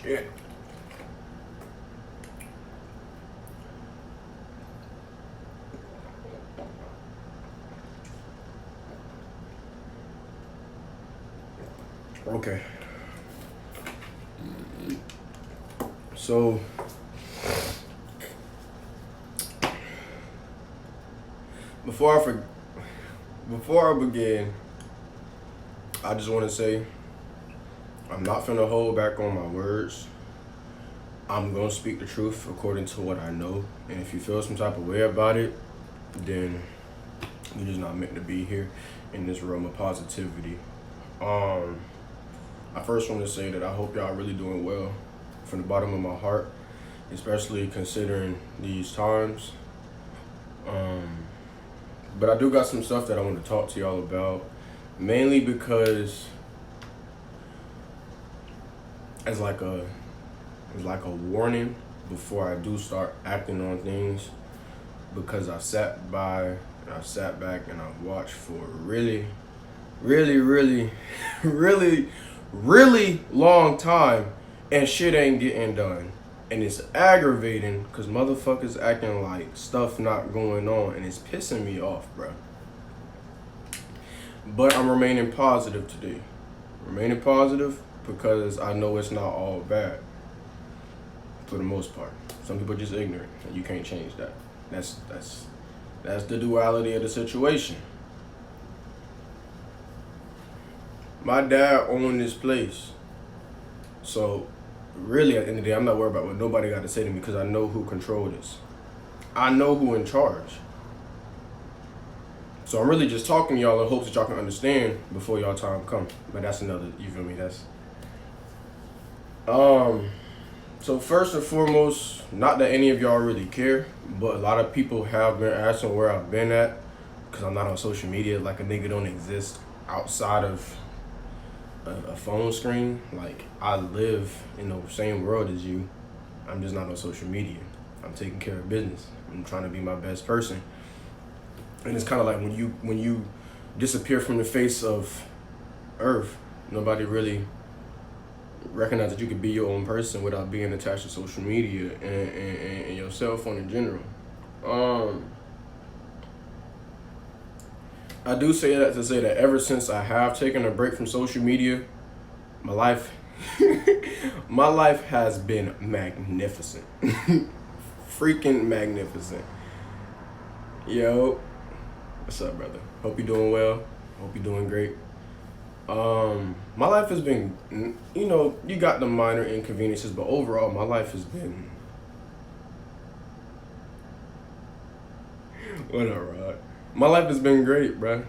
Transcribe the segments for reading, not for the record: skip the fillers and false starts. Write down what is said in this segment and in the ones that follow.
Shit. Okay. So before I for, before I begin, I just want to say I'm not finna hold back on my words. I'm gonna speak the truth according to what I know, and if you feel some type of way about it, then you're just not meant to be here in this realm of positivity. Um, I first want to say that I hope y'all really doing well from the bottom of my heart, especially considering these times. Um, but I do got some stuff that I want to talk to y'all about, mainly because as like a as like a warning before I do start acting on things, because I sat by and I sat back and I watched for a really, really, really, really, really long time, and shit ain't getting done. And it's aggravating because motherfuckers acting like stuff not going on, and it's pissing me off, bro. But I'm remaining positive today. Remaining positive because I know it's not all bad for the most part. Some people are just ignorant, and you can't change that. That's the duality of the situation. My dad owned this place, so really at the end of the day, I'm not worried about what nobody got to say to me because I know who controls this. I know who in charge. So I'm really just talking to y'all in hopes that y'all can understand before y'all time come. But that's another, you feel me? That's so first and foremost, not that any of y'all really care, but a lot of people have been asking where I've been at because I'm not on social media. Like a nigga don't exist outside of a phone screen. Like I live in the same world as you. I'm just not on social media. I'm taking care of business. I'm trying to be my best person. And it's kind of like when you disappear from the face of Earth, nobody really recognize that you could be your own person without being attached to social media and your cell phone in general. I do say that to say that ever since I have taken a break from social media, my life my life has been magnificent. Freaking magnificent. Yo, what's up, brother? Hope you're doing well. Hope you're doing great. My life has been, you got the minor inconveniences, but overall, my life has been. Whatever, right? My life has been great, bruh.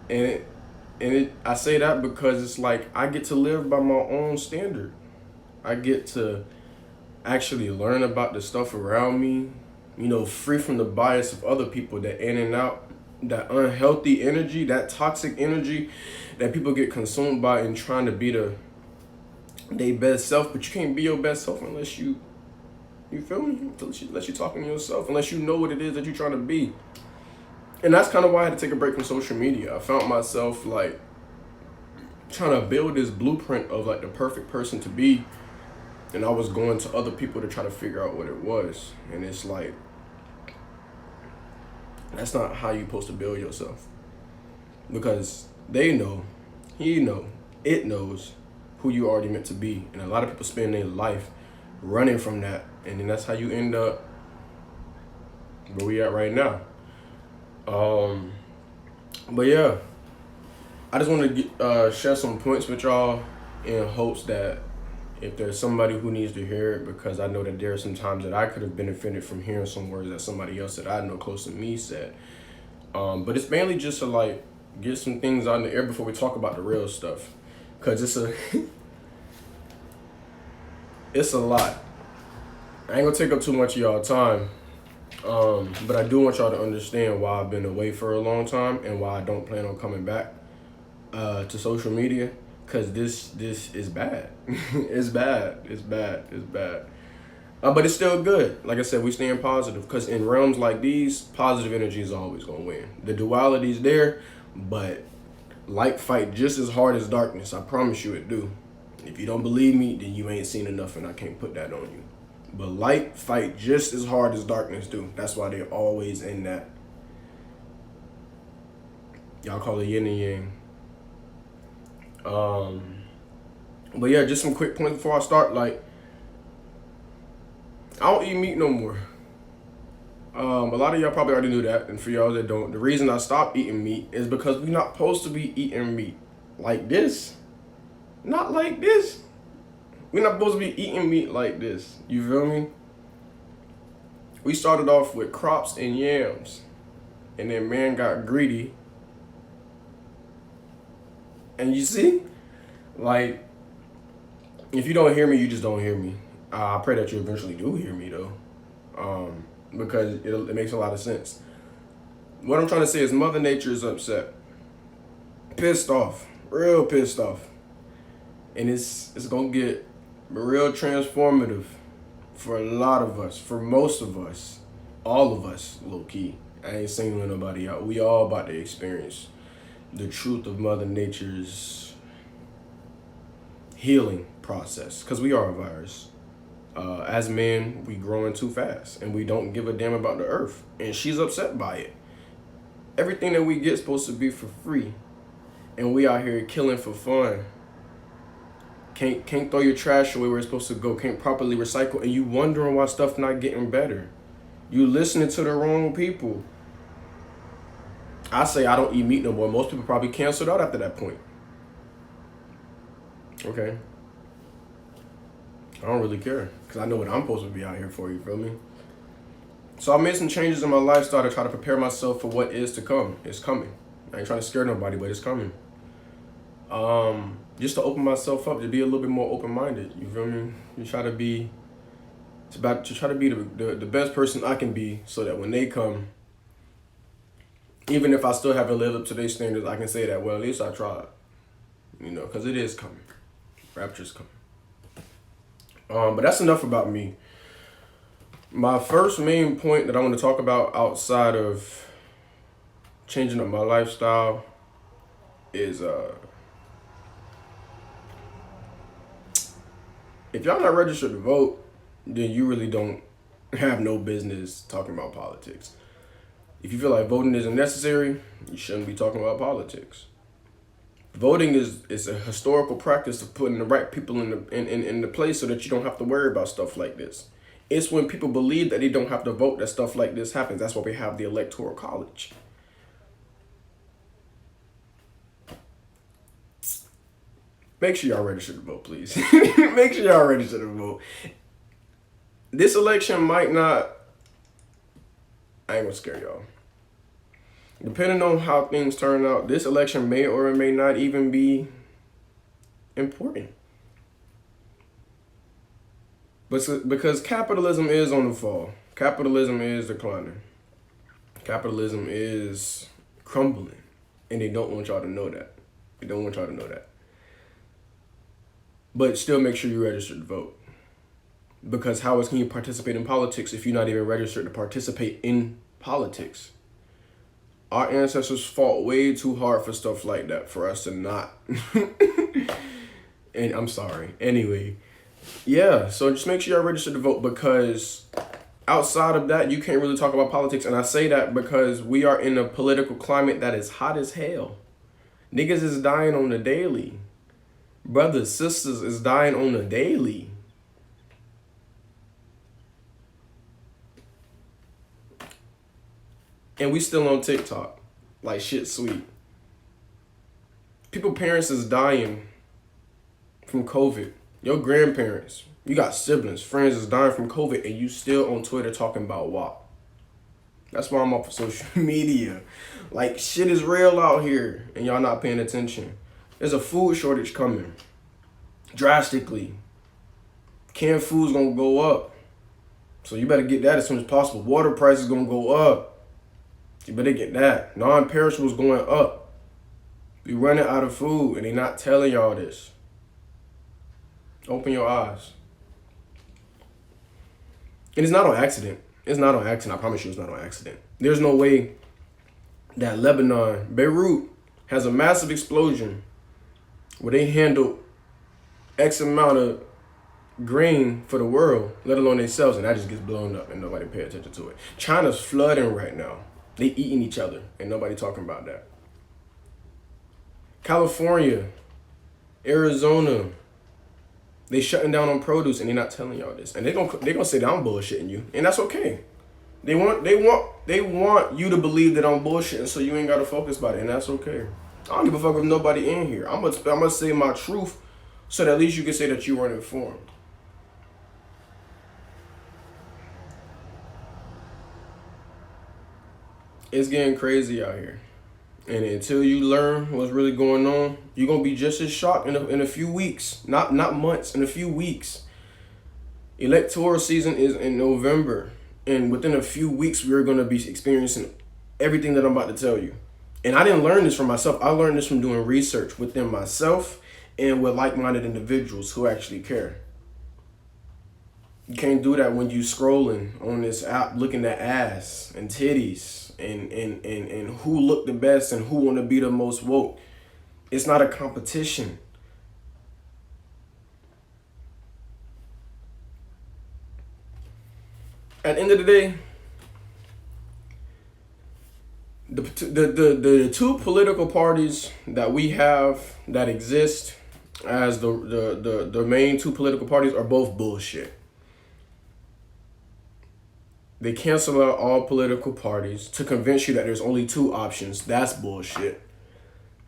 I say that because it's like I get to live by my own standard. I get to actually learn about the stuff around me, free from the bias of other people that in and out, that unhealthy energy, that toxic energy that people get consumed by in trying to be their best self, but you can't be your best self unless you feel me? Unless you're talking to yourself, unless you know what it is that you're trying to be. And that's kind of why I had to take a break from social media. I found myself like trying to build this blueprint of like the perfect person to be, and I was going to other people to try to figure out what it was. And it's like, that's not how you're supposed to build yourself. Because they know, it knows who you already meant to be. And a lot of people spend their life running from that. And then that's how you end up where we at right now. But yeah, I just want to share some points with y'all in hopes that if there's somebody who needs to hear it, because I know that there are some times that I could have benefited from hearing some words that somebody else that I know close to me said. But it's mainly just to like get some things out in the air before we talk about the real stuff, cause it's a lot. I ain't gonna take up too much of y'all time. But I do want y'all to understand why I've been away for a long time and why I don't plan on coming back to social media. Cause this is bad. It's bad. It's bad. It's bad. But it's still good. Like I said, we staying positive. Because in realms like these, positive energy is always going to win. The duality is there, but light fight just as hard as darkness. I promise you it do. If you don't believe me, then you ain't seen enough, and I can't put that on you. But light fight just as hard as darkness do. That's why they're always in that. Y'all call it yin and yang. But yeah, just some quick points before I start. Like, I don't eat meat no more. A lot of y'all probably already knew that, and for y'all that don't, the reason I stopped eating meat is because we're not supposed to be eating meat like this. Not like this. We're not supposed to be eating meat like this. You feel me? We started off with crops and yams, and then man got greedy. And you see, like, if you don't hear me, you just don't hear me. I pray that you eventually do hear me though, because it makes a lot of sense. What I'm trying to say is Mother Nature is upset, pissed off, real pissed off, and it's gonna get real transformative for a lot of us, for most of us, all of us, low key. I ain't singling nobody out. We all about to experience the truth of Mother Nature's healing process, because we are a virus. As men, we growing too fast, and we don't give a damn about the earth, and she's upset by it. Everything that we get is supposed to be for free, and we out here killing for fun. Can't throw your trash away where it's supposed to go. Can't properly recycle, and you wondering why stuff not getting better. You listening to the wrong people. I say I don't eat meat no more. Most people probably canceled out after that point. Okay. I don't really care, because I know what I'm supposed to be out here for, you feel me? So I made some changes in my lifestyle to try to prepare myself for what is to come. It's coming. I ain't trying to scare nobody, but it's coming. Just to open myself up, to be a little bit more open-minded, you feel me? To try to be the best person I can be, so that when they come, even if I still haven't lived up to their standards, I can say that, well, at least I tried. You know, because it is coming. Rapture's coming. But that's enough about me. My first main point that I want to talk about outside of changing up my lifestyle is if y'all not registered to vote, then you really don't have no business talking about politics. If you feel like voting isn't necessary, you shouldn't be talking about politics. Voting is a historical practice of putting the right people in the place so that you don't have to worry about stuff like this. It's when people believe that they don't have to vote that stuff like this happens. That's why we have the Electoral College. Make sure y'all register to vote, please. Make sure y'all register to vote. This election might not... I ain't gonna scare y'all. Depending on how things turn out, this election may or may not even be important. But because capitalism is on the fall. Capitalism is declining. Capitalism is crumbling. And they don't want y'all to know that. They don't want y'all to know that. But still make sure you register to vote. Because how else can you participate in politics if you're not even registered to participate in politics? Our ancestors fought way too hard for stuff like that for us to not. And I'm sorry. Anyway, yeah, so just make sure you're registered to vote, because outside of that, you can't really talk about politics. And I say that because we are in a political climate that is hot as hell. Niggas is dying on the daily. Brothers, sisters is dying on the daily. And we still on TikTok. Like shit sweet. People parents is dying from COVID. Your grandparents, you got siblings, friends is dying from COVID, and you still on Twitter talking about WAP. That's why I'm off of social media. Like, shit is real out here, and y'all not paying attention. There's a food shortage coming. Drastically. Canned food's gonna go up. So you better get that as soon as possible. Water prices gonna go up. You better get that. Non-perishables going up. We running out of food, and they not telling y'all this. Open your eyes. And it's not on accident. It's not on accident. I promise you it's not on accident. There's no way that Lebanon, Beirut, has a massive explosion where they handled X amount of grain for the world, let alone themselves, and that just gets blown up and nobody pay attention to it. China's flooding right now. They eating each other and nobody talking about that. California, Arizona, they shutting down on produce and they're not telling y'all this. And they gonna say that I'm bullshitting you, and that's okay. They want you to believe that I'm bullshitting, so you ain't gotta focus about it, and that's okay. I don't give a fuck with nobody in here. I'm gonna say my truth, so that at least you can say that you weren't informed. It's getting crazy out here, and until you learn what's really going on, you're gonna be just as shocked in a few weeks, not months, in a few weeks. Electoral season is in November, and within a few weeks, we're gonna be experiencing everything that I'm about to tell you. And I didn't learn this from myself. I learned this from doing research within myself and with like-minded individuals who actually care. You can't do that when you scrolling on this app looking at ass and titties and who look the best and who want to be the most woke. It's not a competition. At the end of the day, the two political parties that we have that exist as the main two political parties are both bullshit. They cancel out all political parties to convince you that there's only two options. That's bullshit.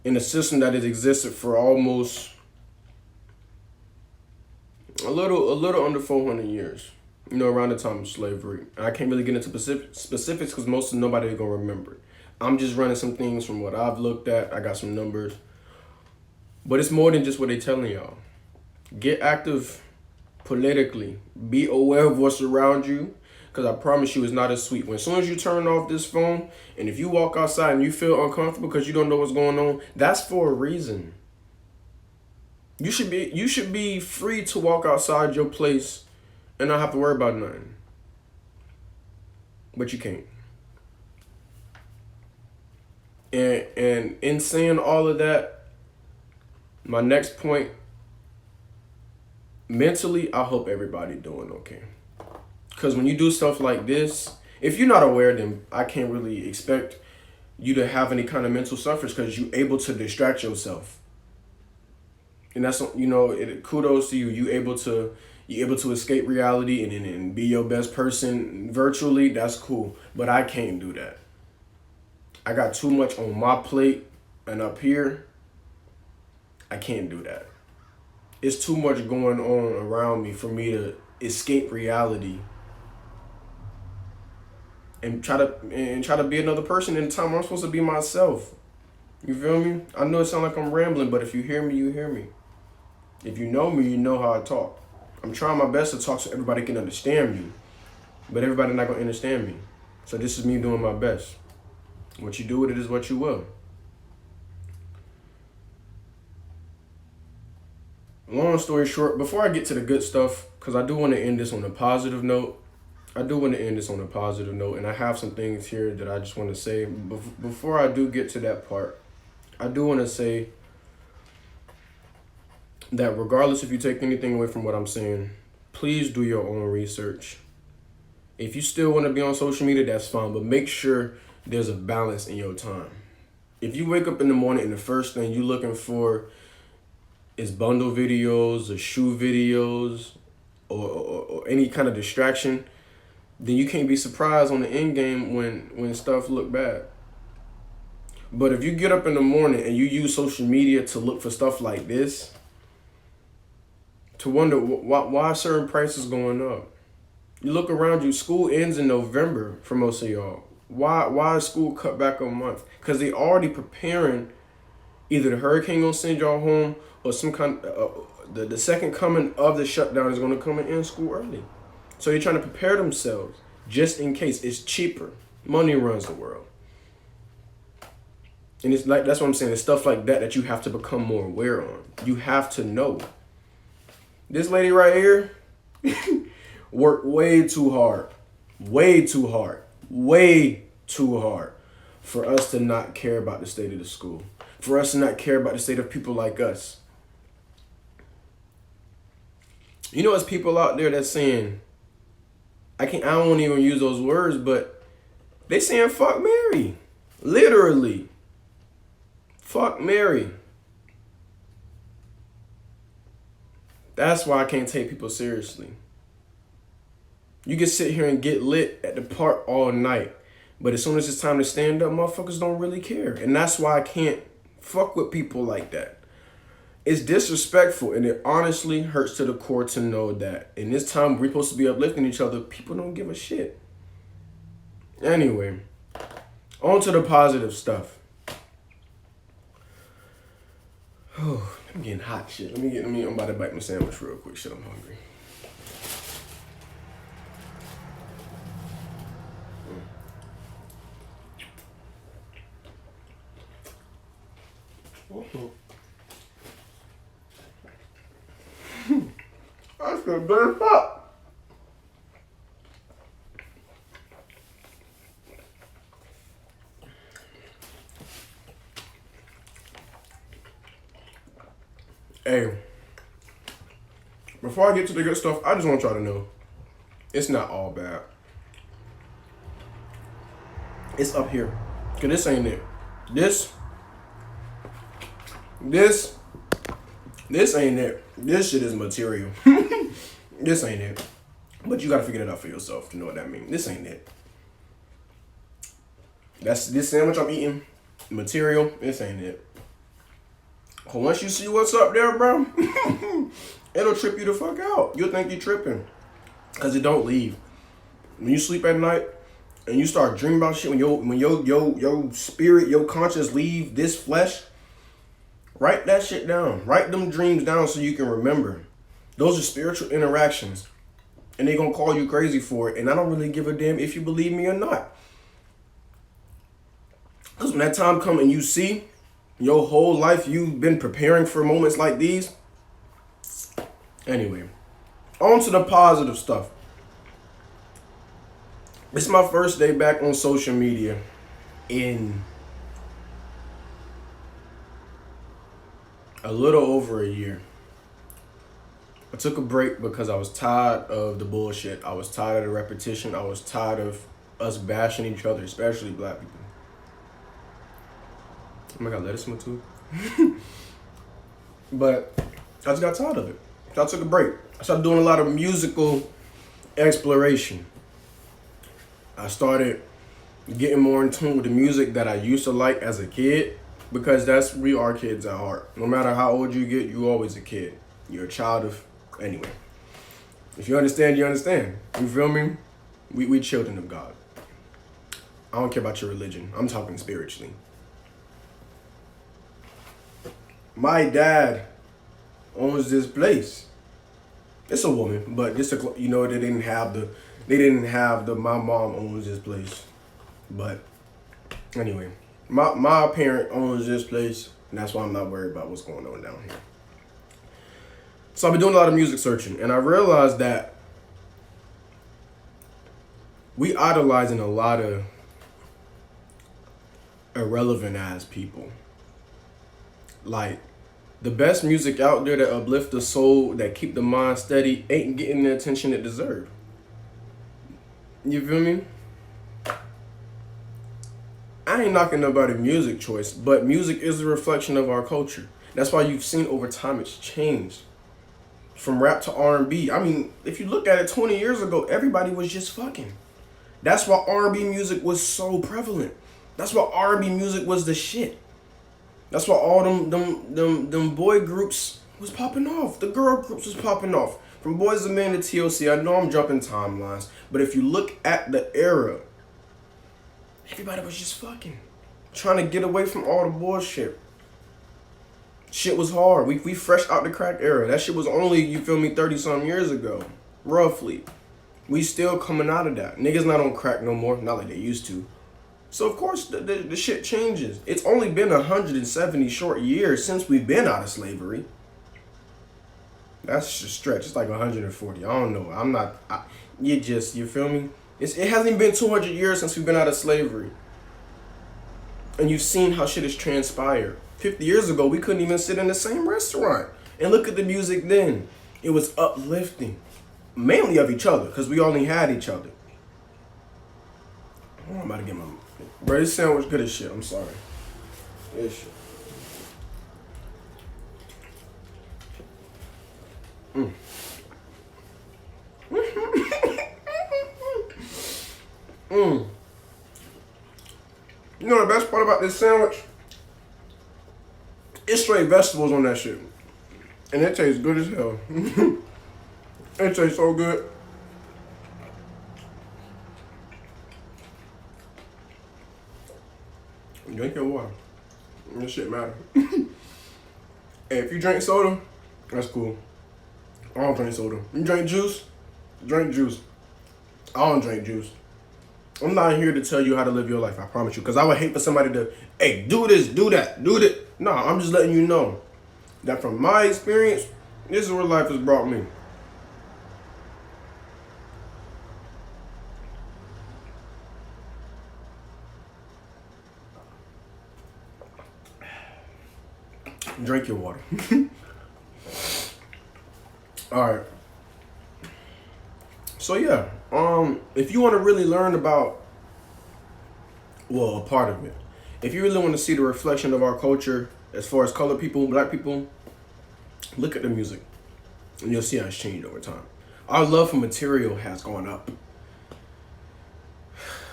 In a system that has existed for almost a little under 400 years. You know, around the time of slavery. I can't really get into specifics because most of nobody gonna remember. I'm just running some things from what I've looked at. I got some numbers. But it's more than just what they telling y'all. Get active politically. Be aware of what's around you. Because I promise you, it's not as sweet. When as soon as you turn off this phone, and if you walk outside and you feel uncomfortable because you don't know what's going on, that's for a reason. You should be free to walk outside your place and not have to worry about nothing. But you can't. And in saying all of that, my next point, mentally, I hope everybody doing okay. Because when you do stuff like this, if you're not aware, then I can't really expect you to have any kind of mental suffers because you're able to distract yourself. And that's, kudos to you. You're able to escape reality and be your best person virtually. That's cool. But I can't do that. I got too much on my plate and up here. I can't do that. It's too much going on around me for me to escape reality and try to be another person in the time I'm supposed to be myself. You feel me? I know it sounds like I'm rambling, but if you hear me, you hear me. If you know me, you know how I talk. I'm trying my best to talk so everybody can understand me, but everybody not gonna understand me. So this is me doing my best. What you do with it is what you will. Long story short, before I get to the good stuff, because I do want to end this on a positive note. And I have some things here that I just want to say. Before I do get to that part, I do want to say that regardless if you take anything away from what I'm saying, please do your own research. If you still want to be on social media, that's fine, but make sure there's a balance in your time. If you wake up in the morning and the first thing you're looking for is bundle videos or shoe videos or any kind of distraction, then you can't be surprised on the end game when stuff look bad. But if you get up in the morning and you use social media to look for stuff like this, to wonder why certain prices going up. You look around you, school ends in November for most of y'all. Why is school cut back a month? Because they already preparing either the hurricane gonna send y'all home or some kind the second coming of the shutdown is gonna come and end school early. So they're trying to prepare themselves just in case. It's cheaper. Money runs the world. And it's like, that's what I'm saying. It's stuff like that you have to become more aware on. You have to know. This lady right here worked way too hard for us to not care about the state of the school, for us to not care about the state of people like us. You know, there's people out there that's saying, I don't even use those words, but they saying fuck Mary. Literally. Fuck Mary. That's why I can't take people seriously. You can sit here and get lit at the park all night, but as soon as it's time to stand up, motherfuckers don't really care. And that's why I can't fuck with people like that. It's disrespectful, and it honestly hurts to the core to know that in this time we're supposed to be uplifting each other, people don't give a shit. Anyway, on to the positive stuff. Oh, I'm getting hot shit. I'm about to bite my sandwich real quick. Shit, I'm hungry. That's good as fuck. Hey, before I get to the good stuff, I just want y'all to know, it's not all bad. It's up here. Cause this ain't it. This ain't it. This shit is material. This ain't it. But you gotta figure it out for yourself to know what that means. This ain't it. That's this sandwich I'm eating. Material. This ain't it. But once you see what's up there, bro, it'll trip you the fuck out. You'll think you're tripping. Cause it don't leave. When you sleep at night and you start dreaming about shit, when your spirit, your conscience leave this flesh, write that shit down. Write them dreams down so you can remember. Those are spiritual interactions. And they gonna call you crazy for it. And I don't really give a damn if you believe me or not. Because when that time comes and you see your whole life you've been preparing for moments like these. Anyway, on to the positive stuff. It's my first day back on social media in a little over a year. I took a break because I was tired of the bullshit. I was tired of the repetition. I was tired of us bashing each other, especially black people. Oh my God, lettuce in my tooth. But I just got tired of it. So I took a break. I started doing a lot of musical exploration. I started getting more in tune with the music that I used to like as a kid, because we are kids at heart. No matter how old you get, you're always a kid. You're a child of, anyway. If you understand, you understand. You feel me? We children of God. I don't care about your religion. I'm talking spiritually. My dad owns this place. It's a woman, but they didn't have the my mom owns this place. But anyway, my parent owns this place, and that's why I'm not worried about what's going on down here. So I've been doing a lot of music searching, and I realized that we idolizing a lot of irrelevant ass people. Like, the best music out there that uplift the soul, that keep the mind steady, ain't getting the attention it deserves. You feel me? I ain't knocking nobody's music choice, but music is a reflection of our culture. That's why you've seen over time it's changed. From rap to R&B. I mean, if you look at it 20 years ago, everybody was just fucking. That's why R&B music was so prevalent. That's why R&B music was the shit. That's why all them boy groups was popping off. The girl groups was popping off. From Boys II Men to TLC. I know I'm jumping timelines, but if you look at the era, everybody was just fucking. Trying to get away from all the bullshit. Shit was hard. We fresh out the crack era. That shit was only, you feel me, 30-something years ago. Roughly. We still coming out of that. Niggas not on crack no more. Not like they used to. So, of course, the shit changes. It's only been 170 short years since we've been out of slavery. That's a stretch. It's like 140. I don't know. You feel me? It hasn't even been 200 years since we've been out of slavery. And you've seen how shit has transpired. 50 years ago, we couldn't even sit in the same restaurant. And look at the music then. It was uplifting, mainly of each other, because we only had each other. I'm about to get my Brady Sandwich good as shit. I'm sorry. This shit. Mm. Mm. You know the best part about this sandwich? It's straight vegetables on that shit. And it tastes good as hell. It tastes so good. Drink your water. This shit matter. And if you drink soda, that's cool. I don't drink soda. You drink juice? Drink juice. I don't drink juice. I'm not here to tell you how to live your life, I promise you. Because I would hate for somebody to, hey, do this, do that, do that. No, I'm just letting you know that from my experience, this is where life has brought me. Drink your water. Alright. So yeah, if you want to really learn about, well, a part of it, if you really want to see the reflection of our culture as far as colored people, black people, look at the music and you'll see how it's changed over time. Our love for material has gone up.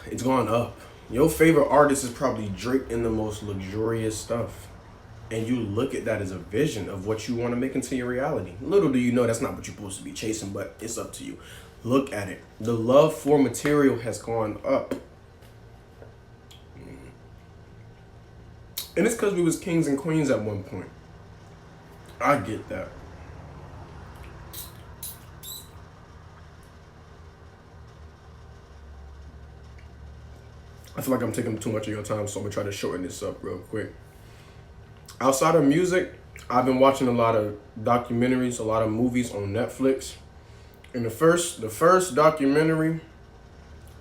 It's gone up. Your favorite artist is probably draped in the most luxurious stuff. And you look at that as a vision of what you want to make into your reality. Little do you know that's not what you're supposed to be chasing, but it's up to you. Look at it. The love for material has gone up. And it's because we was kings and queens at one point. I get that. I feel like I'm taking too much of your time, so I'm going to try to shorten this up real quick. Outside of music, I've been watching a lot of documentaries, a lot of movies on Netflix. And the first documentary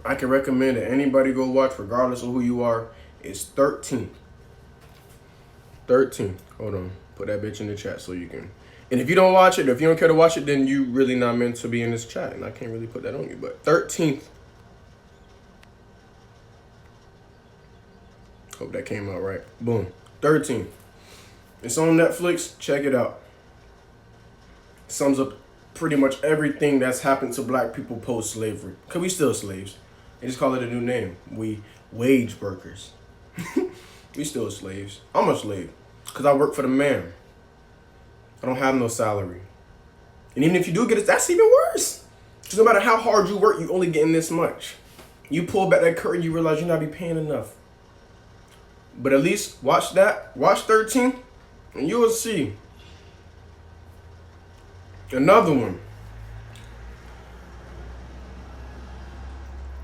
I can recommend that anybody go watch, regardless of who you are, is 13. 13. Hold on. Put that bitch in the chat so you can. And if you don't watch it, if you don't care to watch it, then you really not meant to be in this chat. And I can't really put that on you. But 13th. Hope that came out right. Boom. 13. It's on Netflix. Check it out. Sums up pretty much everything that's happened to black people post-slavery. Because we still slaves. They just call it a new name. We wage workers. We still slaves. I'm a slave. Because I work for the man. I don't have no salary. And even if you do get it, that's even worse. Because no matter how hard you work, you only getting this much. You pull back that curtain, you realize you're not be paying enough. But at least watch that. Watch 13. And you will see. Another one.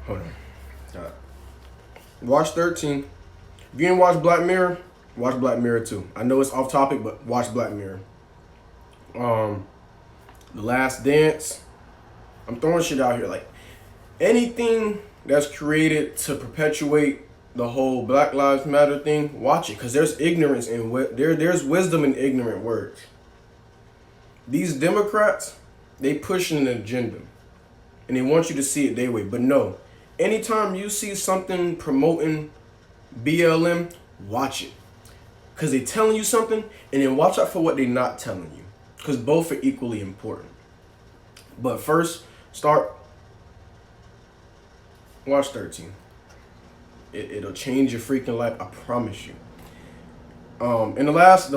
Hold on. Watch 13. If you didn't watch Black Mirror, watch Black Mirror too. I know it's off topic, but watch Black Mirror. The Last Dance. I'm throwing shit out here. Like, anything that's created to perpetuate the whole Black Lives Matter thing, watch it. Because there's ignorance in there's wisdom in ignorant words. These Democrats, they push an agenda. And they want you to see it their way. But no. Anytime you see something promoting BLM, watch it. Because they're telling you something, and then watch out for what they're not telling you. Because both are equally important. But first, watch 13. It'll change your freaking life, I promise you. And the last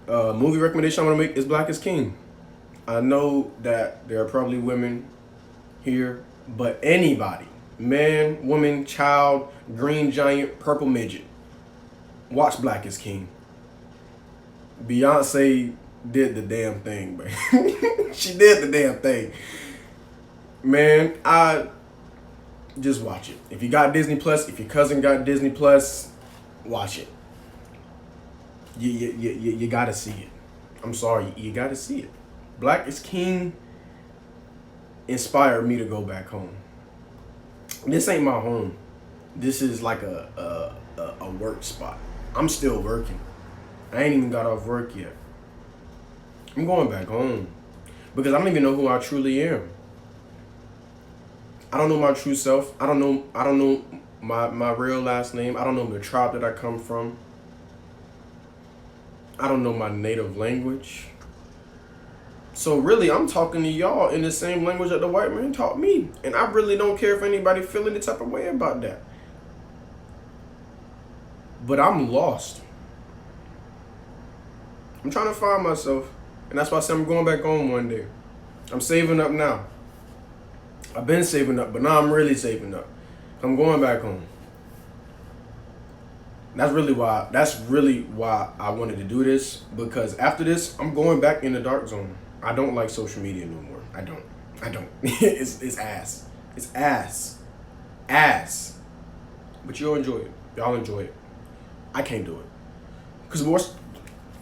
movie recommendation I'm going to make is Black is King. I know that there are probably women here, but anybody, man, woman, child, green giant, purple midget, watch Black is King. Beyonce did the damn thing, man. She did the damn thing. Man, I just watch it. If you got Disney Plus, if your cousin got Disney Plus, watch it. You gotta see it. I'm sorry, you gotta see it. Black is King inspired me to go back home. This ain't my home. This is like a work spot. I'm still working. I ain't even got off work yet. I'm going back home. because I don't even know who I truly am. I don't know my true self. I don't know my real last name. I don't know the tribe that I come from. I don't know my native language. So really, I'm talking to y'all in the same language that the white man taught me. And I really don't care if anybody feeling the type of way about that. But I'm lost. I'm trying to find myself. And that's why I said I'm going back home one day. I'm saving up now. I've been saving up, but now I'm really saving up. I'm going back home. That's really why I wanted to do this, because after this, I'm going back in the dark zone. I don't like social media no more. I don't. It's ass. It's ass. Ass. But you'll enjoy it. Y'all enjoy it. I can't do it. Because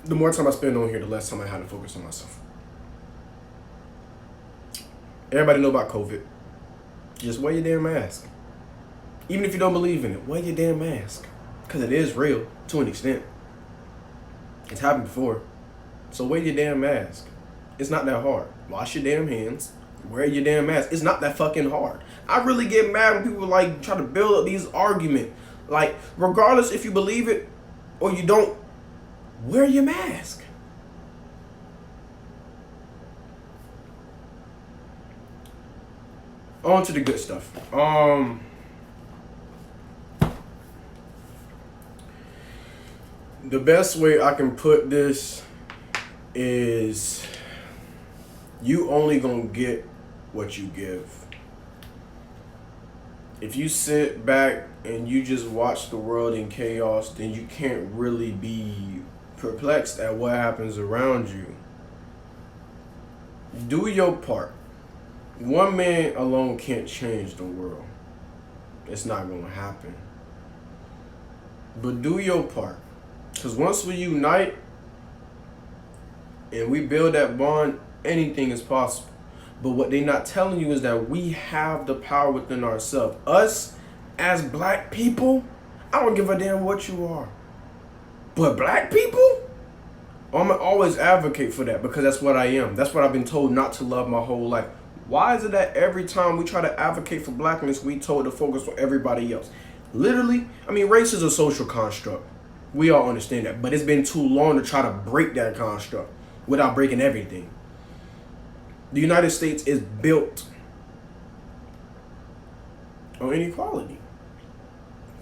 the more time I spend on here, the less time I have to focus on myself. Everybody know about COVID. Just wear your damn mask. Even if you don't believe in it, wear your damn mask. Because it is real, to an extent. It's happened before. So wear your damn mask. It's not that hard. Wash your damn hands. Wear your damn mask. It's not that fucking hard. I really get mad when people like try to build up these arguments. Like, regardless if you believe it or you don't, wear your mask. On to the good stuff. The best way I can put this is you only gonna get what you give. If you sit back and you just watch the world in chaos, then you can't really be perplexed at what happens around you. Do your part. One man alone can't change the world. It's not gonna happen. But do your part. Because once we unite and we build that bond, anything is possible. But what they're not telling you is that we have the power within ourselves. Us, as black people, I don't give a damn what you are. But black people? I'm going to always advocate for that, because that's what I am. That's what I've been told not to love my whole life. Why is it that every time we try to advocate for blackness, we told to focus on everybody else? Literally, I mean, race is a social construct. We all understand that. But it's been too long to try to break that construct without breaking everything. The United States is built on inequality.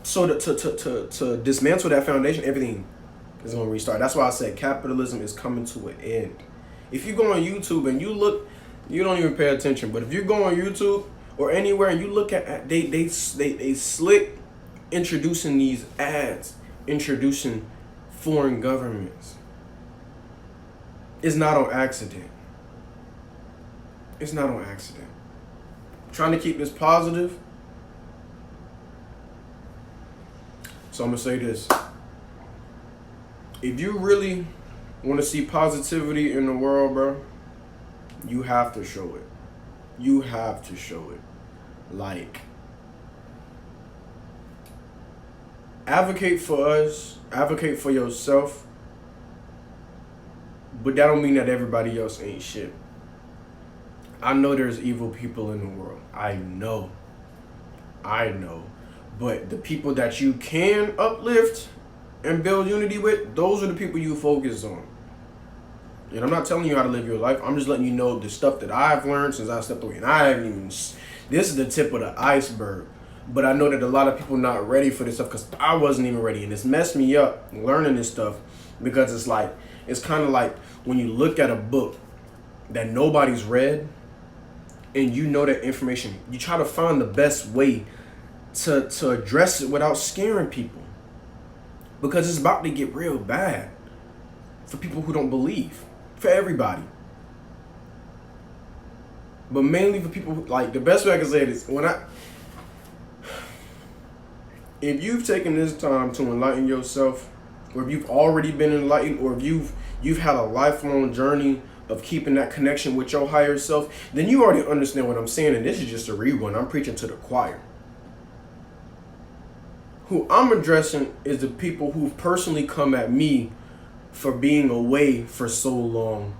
So to dismantle that foundation, everything is going to restart. That's why I said capitalism is coming to an end. If you go on YouTube and you look, you don't even pay attention. But if you go on YouTube or anywhere and you look at they slick introducing these ads, introducing foreign governments. It's not on accident. It's not on accident. Trying to keep this positive. So I'm going to say this. If you really want to see positivity in the world, bro, you have to show it. You have to show it. Like, advocate for us, advocate for yourself, but that don't mean that everybody else ain't shit. I know there's evil people in the world. I know. But the people that you can uplift and build unity with, those are the people you focus on. And I'm not telling you how to live your life. I'm just letting you know the stuff that I've learned since I stepped away. And I haven't even, this is the tip of the iceberg. But I know that a lot of people not ready for this stuff, because I wasn't even ready. And it's messed me up learning this stuff, because it's kind of like when you look at a book that nobody's read and you know that information, you try to find the best way to address it without scaring people, because it's about to get real bad for people who don't believe, for everybody. But mainly for people like, the best way I can say it is, if you've taken this time to enlighten yourself, or if you've already been enlightened, or if you've had a lifelong journey of keeping that connection with your higher self, then you already understand what I'm saying. And this is just a rewind. I'm preaching to the choir. Who I'm addressing is the people who've personally come at me for being away for so long.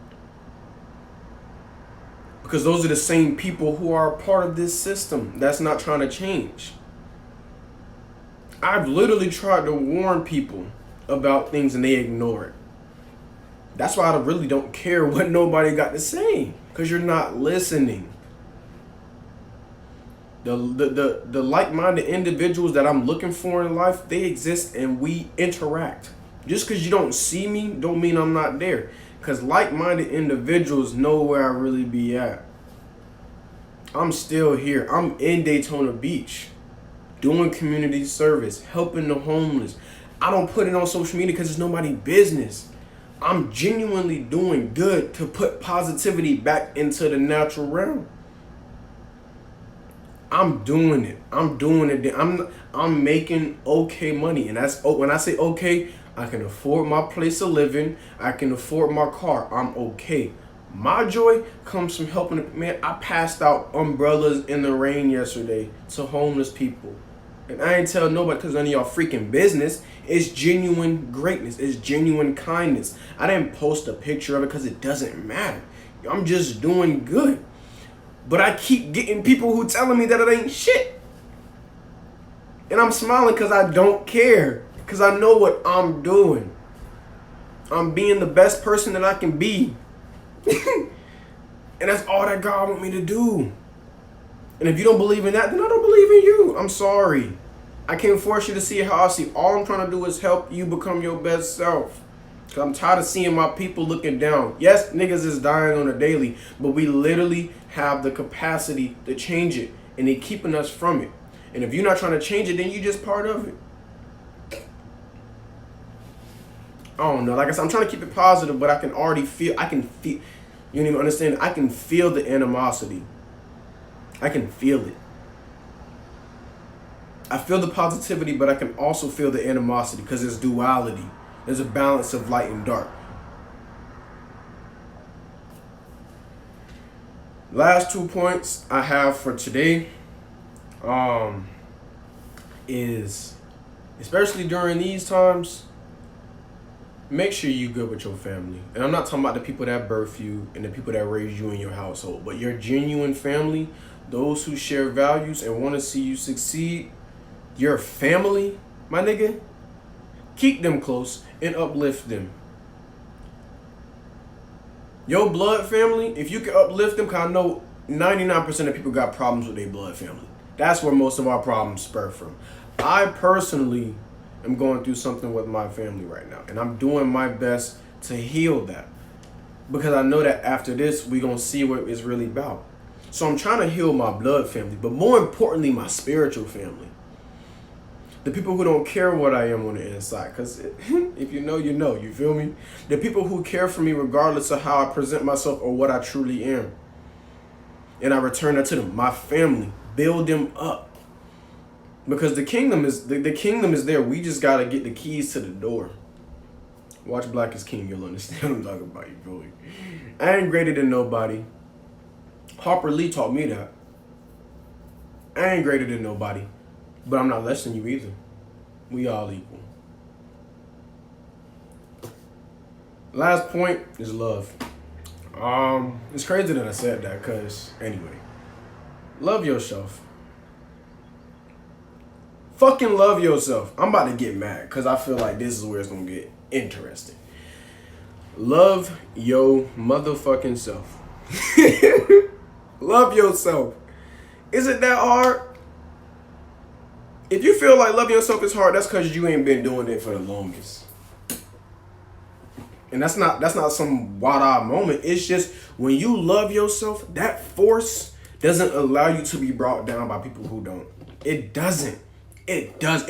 Because those are the same people who are a part of this system that's not trying to change. I've literally tried to warn people about things and they ignore it. That's why I really don't care what nobody got to say, because you're not listening. The like-minded individuals that I'm looking for in life, they exist and we interact. Just because you don't see me don't mean I'm not there. Because like-minded individuals know where I really be at. I'm still here. I'm in Daytona Beach doing community service, helping the homeless. I don't put it on social media because it's nobody's business. I'm genuinely doing good to put positivity back into the natural realm. I'm doing it. I'm doing it. I'm making okay money. And that's, when I say okay, I can afford my place of living. I can afford my car. I'm okay. My joy comes from helping. Man, I passed out umbrellas in the rain yesterday to homeless people. And I ain't tell nobody because none of y'all freaking business. It's genuine greatness. It's genuine kindness. I didn't post a picture of it because it doesn't matter. I'm just doing good. But I keep getting people who telling me that it ain't shit. And I'm smiling because I don't care. Because I know what I'm doing. I'm being the best person that I can be. And that's all that God want me to do. And if you don't believe in that, then I don't believe in you. I'm sorry. I can't force you to see how I see. All I'm trying to do is help you become your best self. Because I'm tired of seeing my people looking down. Yes, niggas is dying on a daily, but we literally have the capacity to change it. And they keeping us from it. And if you're not trying to change it, then you're just part of it. I don't know. Like I said, I'm trying to keep it positive, but I can feel, you don't even understand. I can feel the animosity. I can feel it. I feel the positivity, but I can also feel the animosity because there's duality. There's a balance of light and dark. Last 2 points I have for today is, especially during these times, make sure you're good with your family. And I'm not talking about the people that birth you and the people that raise you in your household, but your genuine family, those who share values and want to see you succeed. Your family, my nigga, keep them close and uplift them. Your blood family, if you can uplift them, because I know 99% of people got problems with their blood family. That's where most of our problems spur from. I personally am going through something with my family right now, and I'm doing my best to heal that, because I know that after this, we're going to see what it's really about. So I'm trying to heal my blood family, but more importantly, my spiritual family. The people who don't care what I am on the inside. Because if you know, you know. You feel me? The people who care for me regardless of how I present myself or what I truly am. And I return that to them. My family. Build them up. Because the kingdom is there. We just got to get the keys to the door. Watch Black is King. You'll understand what I'm talking about. You feel me? I ain't greater than nobody. Harper Lee taught me that. I ain't greater than nobody. But I'm not less than you either. We all equal. Last point is love. It's crazy that I said that, because anyway, love yourself. Fucking love yourself. I'm about to get mad because I feel like this is where it's gonna get interesting. Love your motherfucking self. Love yourself. Is it that hard? If you feel like loving yourself is hard, that's because you ain't been doing it for the longest. And that's not some wild-eyed moment. It's just when you love yourself, that force doesn't allow you to be brought down by people who don't. It doesn't. It does.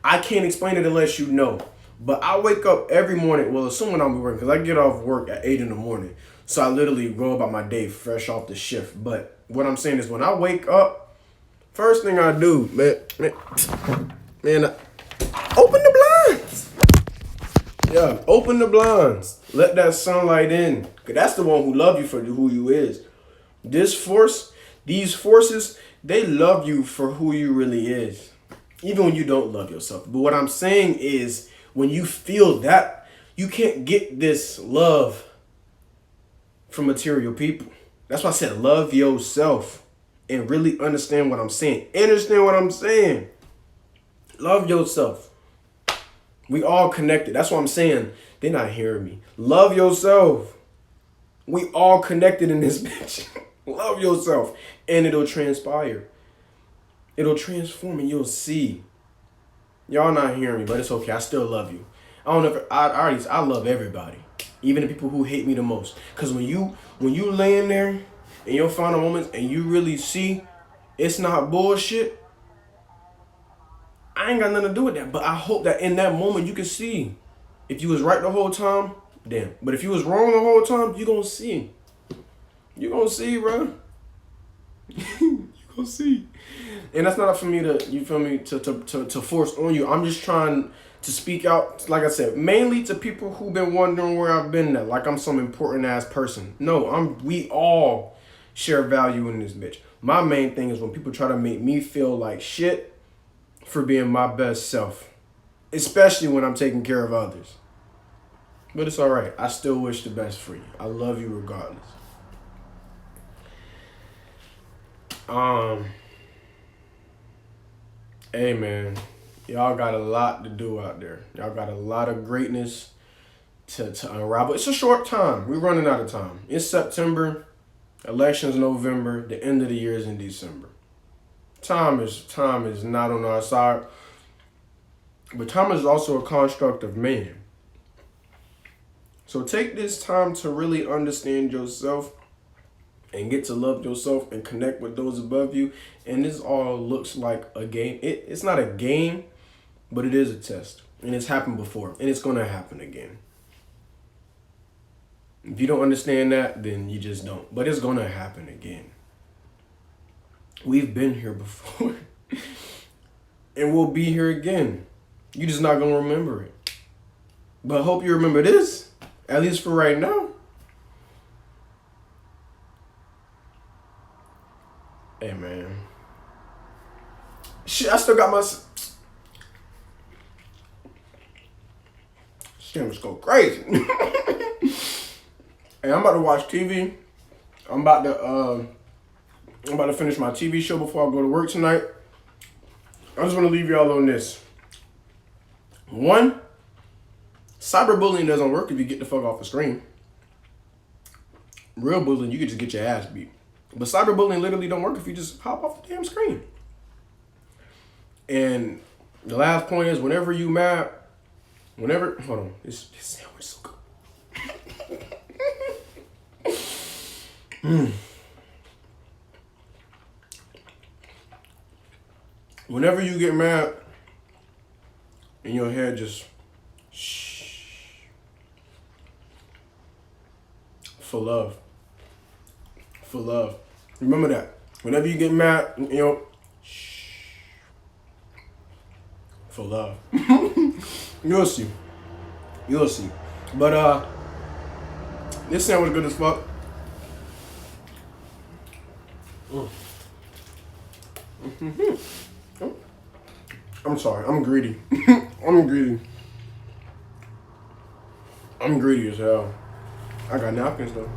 I can't explain it unless you know. But I wake up every morning, well, assuming I'll be working, because I get off work at 8 in the morning. So I literally go about my day fresh off the shift. But what I'm saying is when I wake up, first thing I do, man, open the blinds. Yeah, open the blinds. Let that sunlight in. Because that's the one who love you for who you is. These forces, they love you for who you really is. Even when you don't love yourself. But what I'm saying is, when you feel that, you can't get this love from material people. That's why I said love yourself and really understand what I'm saying. Understand what I'm saying. Love yourself. We all connected. That's what I'm saying. They're not hearing me. Love yourself. We all connected in this bitch. Love yourself. And it'll transpire. It'll transform and you'll see. Y'all not hearing me, but it's okay. I still love you. I don't know if I love everybody. Even the people who hate me the most. Cause when you laying there in your final moments and you really see it's not bullshit, I ain't got nothing to do with that. But I hope that in that moment you can see. If you was right the whole time, damn. But if you was wrong the whole time, you gonna see. You gonna see, bro. You gonna see. And that's not for me to, you feel me, to force on you. I'm just trying to speak out, like I said, mainly to people who've been wondering where I've been at, like I'm some important ass person. No, we all share value in this bitch. My main thing is when people try to make me feel like shit for being my best self. Especially when I'm taking care of others. But it's alright. I still wish the best for you. I love you regardless. Hey man, y'all got a lot to do out there. Y'all got a lot of greatness to unravel. It's a short time. We're running out of time. It's September, elections November, the end of the year is in December. Time is not on our side. But time is also a construct of man. So take this time to really understand yourself and get to love yourself and connect with those above you. And this all looks like a game. It's not a game, but it is a test. And it's happened before. And it's going to happen again. If you don't understand that, then you just don't. But it's going to happen again. We've been here before. And we'll be here again. You're just not going to remember it. But I hope you remember this. At least for right now. Hey, man. Shit, I still got my... Shit, let's go crazy. Hey, I'm about to watch TV. I'm about to finish my TV show before I go to work tonight. I just want to leave y'all on this. 1, cyberbullying doesn't work if you get the fuck off the screen. Real bullying, you can just get your ass beat. But cyberbullying literally don't work if you just hop off the damn screen. And the last point is, whenever you mad, hold on, this sandwich is so good. Whenever you get mad, in your head, just shh. For love. For love. Remember that. Whenever you get mad, shh. For love. You'll see. You'll see. But this sandwich good as fuck. I'm sorry, I'm greedy. I'm greedy. I'm greedy as hell. I got napkins though.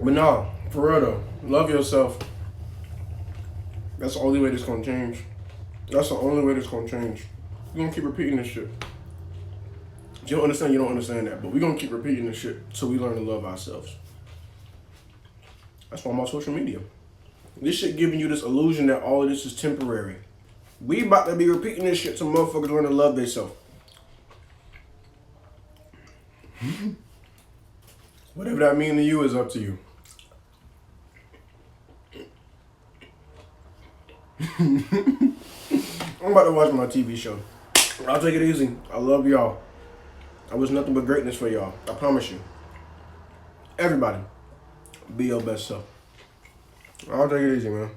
But no, for real though, love yourself. That's the only way this gonna change. That's the only way this gonna change. We're gonna keep repeating this shit. If you don't understand, you don't understand that. But we're gonna keep repeating this shit till we learn to love ourselves. That's why I'm on social media. This shit giving you this illusion that all of this is temporary. We about to be repeating this shit till motherfuckers learn to love themselves. Whatever that mean to you is up to you. I'm about to watch my TV show. I'll take it easy. I love y'all. I wish nothing but greatness for y'all. I promise you. Everybody, be your best self. I'll take it easy, man.